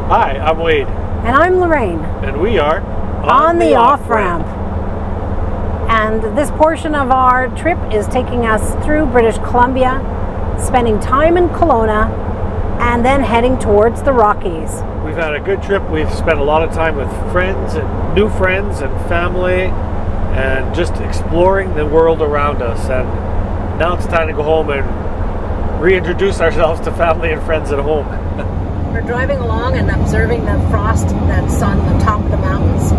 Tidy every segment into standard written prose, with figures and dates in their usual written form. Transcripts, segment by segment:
Hi, I'm Wade. And I'm Lorraine. And we are on the off-ramp. And this portion of our trip is taking us through British Columbia, spending time in Kelowna, and then heading towards the Rockies. We've had a good trip. We've spent a lot of time with friends and new friends and family and just exploring the world around us. And now it's time to go home and reintroduce ourselves to family and friends at home. We're driving along and observing the frost that's on the top of the mountains.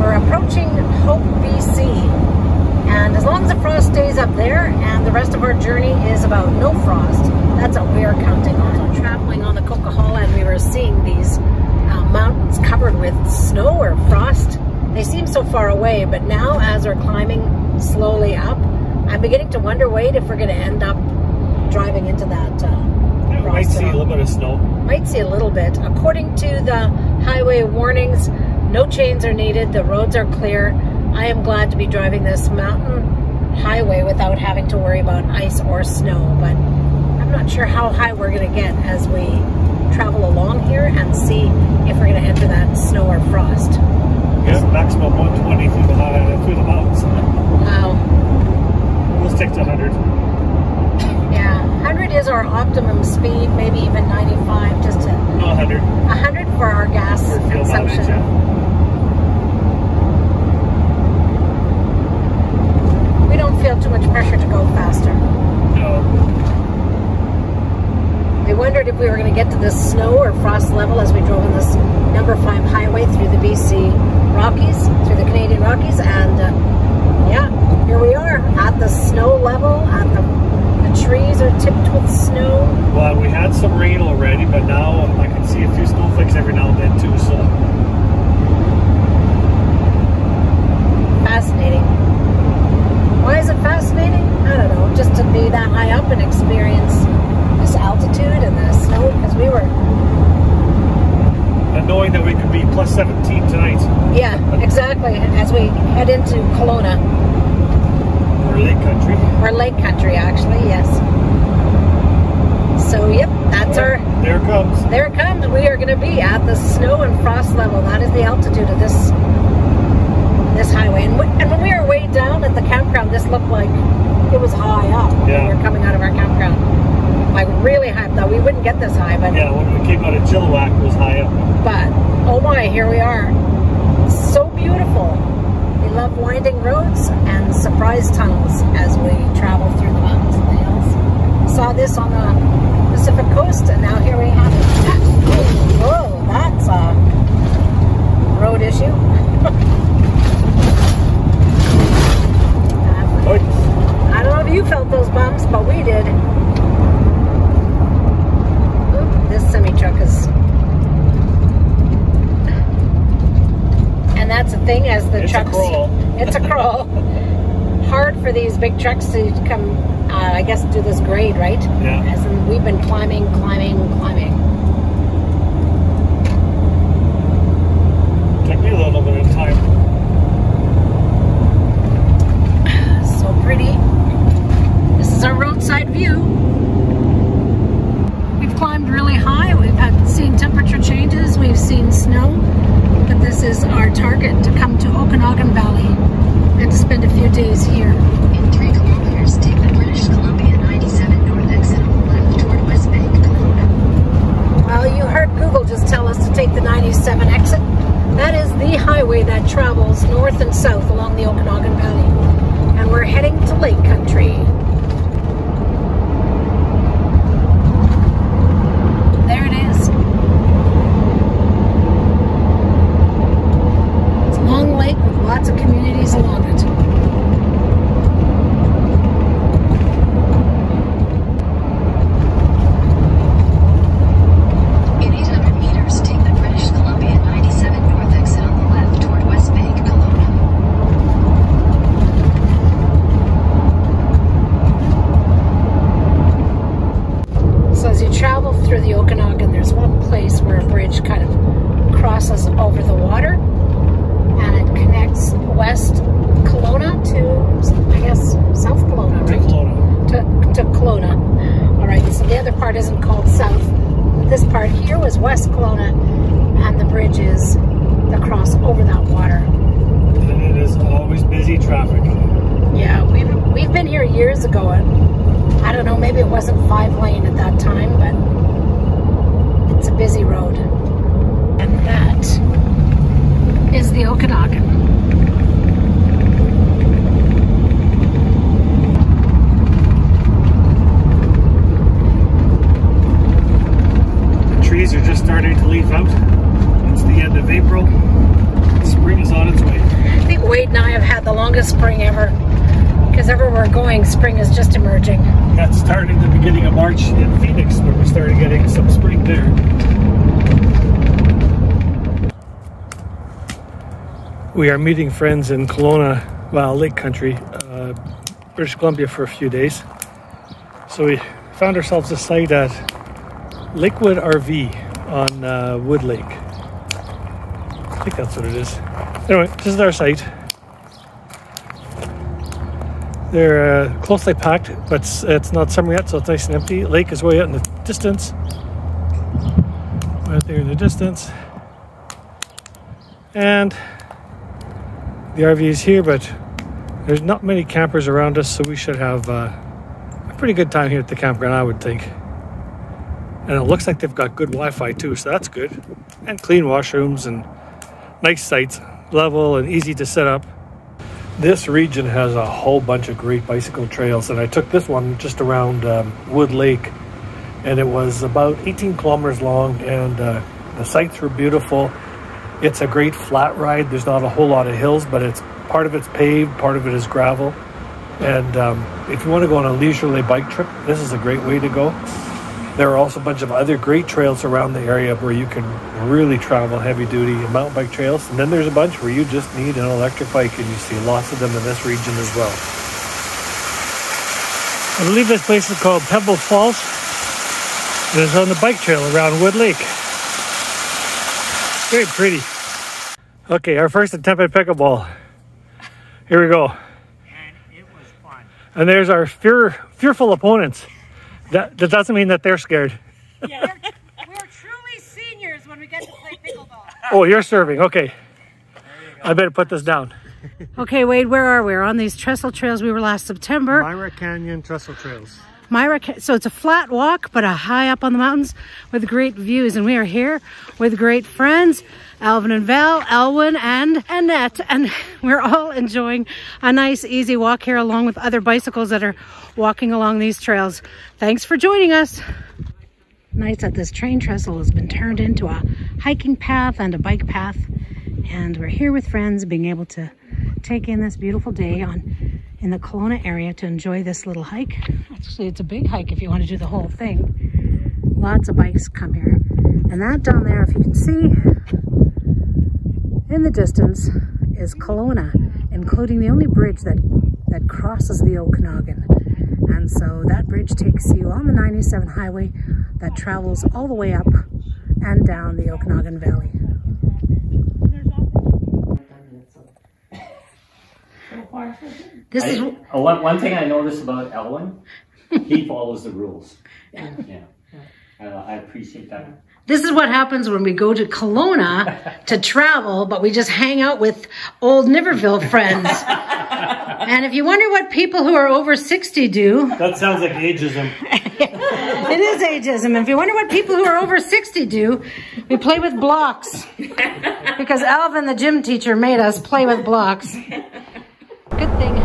We're approaching Hope, BC. And as long as the frost stays up there and the rest of our journey is about no frost, that's what we're counting on. So traveling on the Coquihalla, and we were seeing these mountains covered with snow or frost. They seem so far away, but now as we're climbing slowly up, I'm beginning to wonder, Wade, if we're going to end up driving into that frost. Might see a little bit of snow. Might see a little bit. According to the highway warnings, no chains are needed. The roads are clear. I am glad to be driving this mountain highway without having to worry about ice or snow, but I'm not sure how high we're going to get as we travel along here and see if we're going to enter that snow or frost. Yeah, maximum 120 through the mountains. Wow. We'll stick to 100. Yeah, 100 is our optimum speed, maybe even 95 just to... No, 100. 100 for our gas consumption. Mileage, yeah. We don't feel too much pressure to go faster. No. We wondered if we were going to get to this snow or frost level as we drove on this number 5 highway through the BC Rockies, through the Canadian Rockies, and yeah, here we are at the snow level, at the trees are tipped with snow. Well, we had some rain already, but now I can see a few snowflakes every now and then too, so. Fascinating. Why is it fascinating? I don't know, just to be that high up and experience this altitude and the snow, because we were... And knowing that we could be plus 17 tonight. Yeah, exactly, as we head into Kelowna. Or lake country. Or lake country, actually, yes. So, yep, that's our... There it comes. There it comes. We are going to be at the snow and frost level. That is the altitude of this highway. And when we were way down at the campground, this looked like it was high up. Yeah. When we were coming out of our campground. Like, really high up. Now, we wouldn't get this high, but... Yeah, when we came out of Chilliwack, it was high up. But, oh my, here we are. So beautiful. We love winding roads and surprise tunnels as we travel through the mountains and the hills. Saw this on the Pacific coast, and now here we have it. Whoa, that's a road issue. I don't know if you felt those bumps, but we did. Oop, this semi-truck is... And that's the thing, as the trucks... It's a crawl. Hard for these big trucks to come, I guess, do this grade, right? Yeah. As in, we've been climbing. Took me a little bit of time. So pretty. This is our roadside view. We've climbed really high. We've seen temperature changes. We've seen snow. But this is our target, to come to Okanagan Valley and to spend a few days here. In 3 kilometers, take the British Columbia 97 north exit on the left toward West Bank, Kelowna. Well, you heard Google just tell us to take the 97 exit. That is the highway that travels north and south along the Okanagan Valley. And we're heading to lake country. There it is. It's a long lake with lots of communities along it. In 800 meters, take the British Columbia 97 north exit on the left toward West Bank, Kelowna. is West Kelowna, and the bridge is the cross over that water. And it is always busy traffic. Yeah, we've been here years ago, and I don't know, maybe it wasn't 5-lane at that time, but it's a busy road. And that is the Okanagan. The trees are just starting to leaf out. It's the end of April. Spring is on its way. I think Wade and I have had the longest spring ever, because everywhere we're going, spring is just emerging. That started at the beginning of March in Phoenix, where we started getting some spring there. We are meeting friends in Kelowna, well, Lake Country, British Columbia, for a few days. So we found ourselves a site at Lakewood RV on Wood Lake. I think that's what it is. Anyway, this is our site. They're closely packed, but it's not summer yet, so it's nice and empty. Lake is way out in the distance. Right there in the distance. And the RV is here, but there's not many campers around us, so we should have a pretty good time here at the campground, I would think. And it looks like they've got good Wi-Fi too, so that's good. And clean washrooms and nice sites, level and easy to set up. This region has a whole bunch of great bicycle trails, and I took this one just around Wood Lake, and it was about 18 kilometers long, and the sites were beautiful. It's a great flat ride. There's not a whole lot of hills, but it's part of it's paved, part of it is gravel. And if you want to go on a leisurely bike trip, this is a great way to go. There are also a bunch of other great trails around the area where you can really travel heavy-duty mountain bike trails. And then there's a bunch where you just need an electric bike, and you see lots of them in this region as well. I believe this place is called Pebble Falls. It is on the bike trail around Wood Lake. Very pretty. Okay, our first attempt at pickleball. Here we go. And it was fun. And there's our fearful opponents. That doesn't mean that they're scared. Yeah, we're truly seniors when we get to play pickleball. Oh, you're serving. Okay. I better put this down. Okay, Wade, where are we? We're on these trestle trails. We were last September. Myra Canyon Trails. So it's a flat walk, but a high up on the mountains with great views. And we are here with great friends, Alvin and Val, Elwyn and Annette. And we're all enjoying a nice, easy walk here along with other bicycles that are walking along these trails. Thanks for joining us. Nice that this train trestle has been turned into a hiking path and a bike path. And we're here with friends being able to take in this beautiful day in the Kelowna area to enjoy this little hike. Actually, it's a big hike if you want to do the whole thing. Lots of bikes come here. And that down there, if you can see in the distance, is Kelowna, including the only bridge that crosses the Okanagan. And so that bridge takes you on the 97 highway that travels all the way up and down the Okanagan Valley. This is one thing I noticed about Elwyn, he follows the rules. Yeah. I appreciate that. This is what happens when we go to Kelowna to travel, but we just hang out with old Niverville friends. And if you wonder what people who are over 60 do... That sounds like ageism. It is ageism. If you wonder what people who are over 60 do, we play with blocks. Because Alvin, the gym teacher, made us play with blocks. Good thing.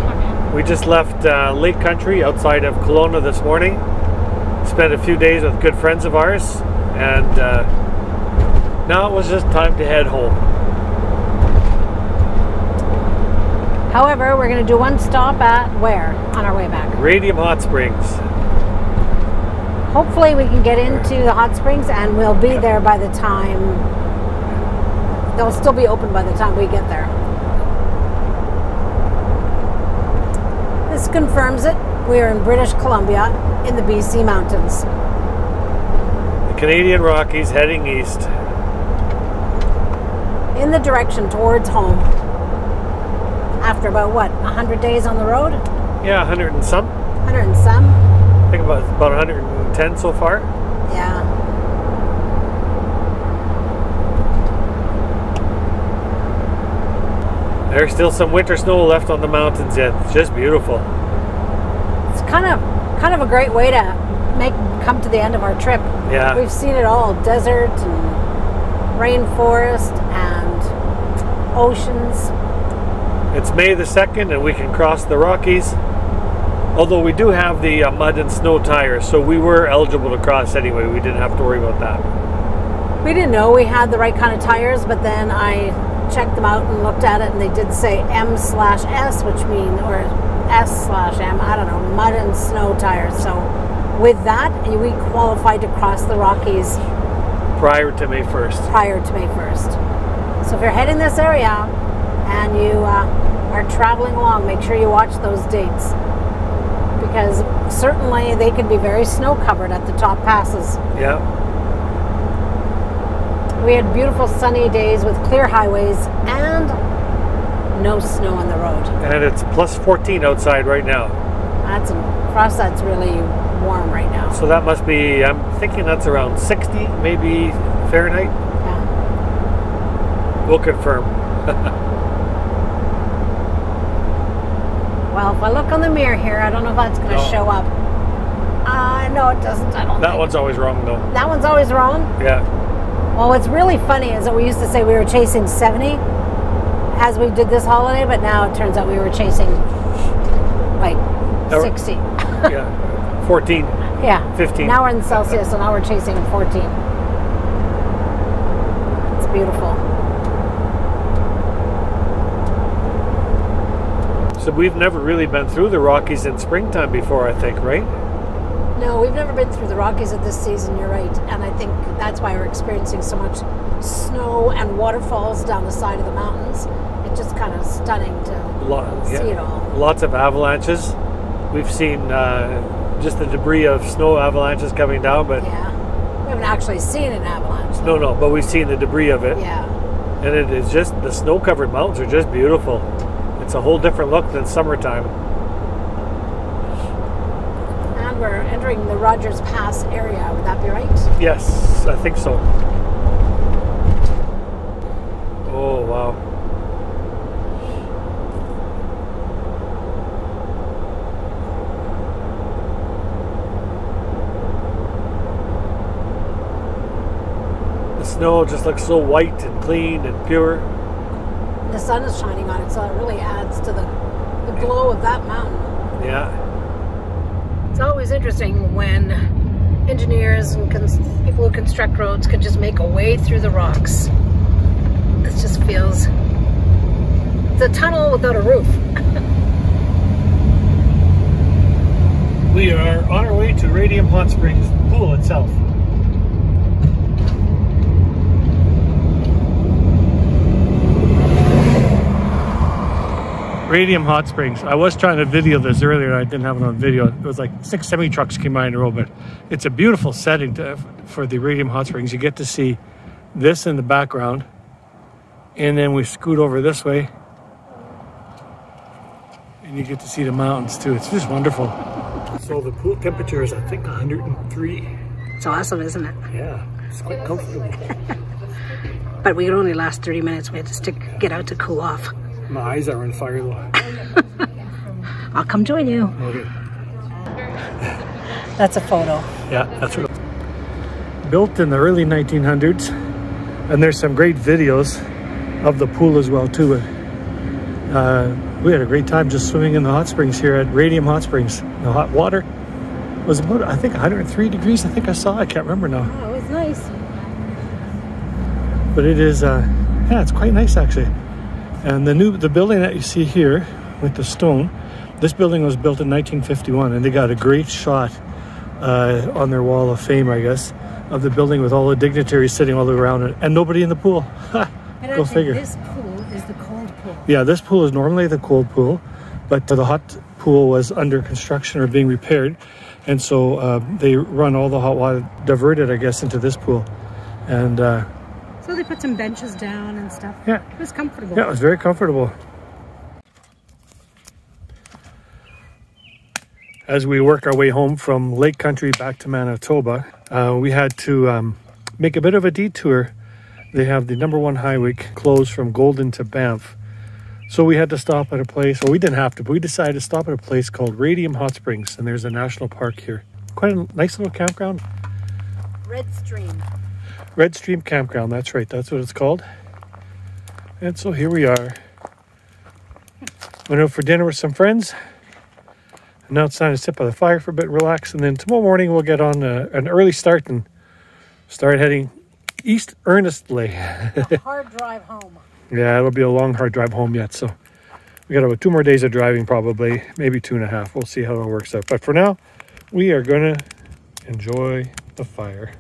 We just left Lake Country outside of Kelowna this morning. Spent a few days with good friends of ours. And now it was just time to head home. However, we're going to do one stop at where on our way back? Radium Hot Springs. Hopefully we can get into the hot springs and we'll be there by the time, they'll still be open by the time we get there. This confirms it. We're in British Columbia in the BC mountains. The Canadian Rockies heading east. In the direction towards home. After about what, 100 days on the road? Yeah, 100 and some. 100 and some? I think about 110 so far. Yeah. There's still some winter snow left on the mountains yet. It's just beautiful. It's kind of a great way to come to the end of our trip. Yeah. We've seen it all: desert and rainforest and oceans. It's May the 2nd and we can cross the Rockies. Although we do have the mud and snow tires, so we were eligible to cross anyway. We didn't have to worry about that. We didn't know we had the right kind of tires, but then I checked them out and looked at it, and they did say M/S, which mean, or S/M, I don't know, mud and snow tires. So with that, we qualified to cross the Rockies Prior to May 1st. Prior to May 1st. So if you're heading this area and you are traveling along, make sure you watch those dates, because certainly they can be very snow covered at the top passes. Yeah. We had beautiful sunny days with clear highways and no snow on the road. And it's plus 14 outside right now. For us, that's really warm right now. So that must be, I'm thinking that's around 60, maybe Fahrenheit. Yeah. We'll confirm. Well, if I look on the mirror here, I don't know if that's going to show up. No, it doesn't. I don't think. That one's always wrong, though. That one's always wrong? Yeah. Well, what's really funny is that we used to say we were chasing 70 as we did this holiday, but now it turns out we were chasing like 60. Yeah. 14. Yeah. 15. Now we're in Celsius, so now we're chasing 14. It's beautiful. So we've never really been through the Rockies in springtime before, I think, right? No, we've never been through the Rockies at this season, you're right. And I think that's why we're experiencing so much snow and waterfalls down the side of the mountains. It's just kind of stunning to see it all. Lots of avalanches. We've seen just the debris of snow avalanches coming down, but... Yeah. We haven't actually seen an avalanche. No, but we've seen the debris of it. Yeah. And it is just, the snow-covered mountains are just beautiful. It's a whole different look than summertime. And we're entering the Rogers Pass area, would that be right? Yes, I think so. Oh, wow. The snow just looks so white and clean and pure. The sun is shining on it, so it really adds to the glow of that mountain. Yeah. It's always interesting when engineers and people who construct roads can just make a way through the rocks. This just feels... It's a tunnel without a roof. We are on our way to Radium Hot Springs, the pool itself. Radium Hot Springs. I was trying to video this earlier and I didn't have it on video. It was like 6 semi-trucks came by in a row, but it's a beautiful setting for the Radium Hot Springs. You get to see this in the background, and then we scoot over this way and you get to see the mountains too. It's just wonderful. So the pool temperature is, I think, 103. It's awesome, isn't it? Yeah, it's quite comfortable. But we could only last 30 minutes. We had to get out to cool off. My eyes are on fire though. I'll come join you. Okay. That's a photo. Yeah, that's what. Built in the early 1900s, and there's some great videos of the pool as well too. We had a great time just swimming in the hot springs here at Radium Hot Springs. The hot water was about, I think, 103 degrees. I think I saw. I can't remember now. Oh, it was nice. But it is, yeah, it's quite nice actually. And the building that you see here with the stone, this building was built in 1951, and they got a great shot on their wall of fame, I guess, of the building with all the dignitaries sitting all around it and nobody in the pool. Go figure. This pool is the cold pool. Yeah, this pool is normally the cold pool, but the hot pool was under construction or being repaired, and so they run all the hot water, diverted, I guess, into this pool. And so they put some benches down and stuff. Yeah. It was comfortable. Yeah, it was very comfortable. As we work our way home from Lake Country back to Manitoba, we had to make a bit of a detour. They have the #1 highway closed from Golden to Banff. So we had to stop at a place, well, we didn't have to, but we decided to stop at a place called Radium Hot Springs, and there's a national park here. Quite a nice little campground. Red Stream. Red Stream Campground, that's right, that's what it's called. And so here we are. Went out for dinner with some friends. And now it's time to sit by the fire for a bit, relax, and then tomorrow morning we'll get on an early start and start heading east earnestly. A hard drive home. Yeah, it'll be a long, hard drive home yet, so we got about 2 more days of driving probably, maybe 2.5. We'll see how it works out. But for now, we are going to enjoy the fire.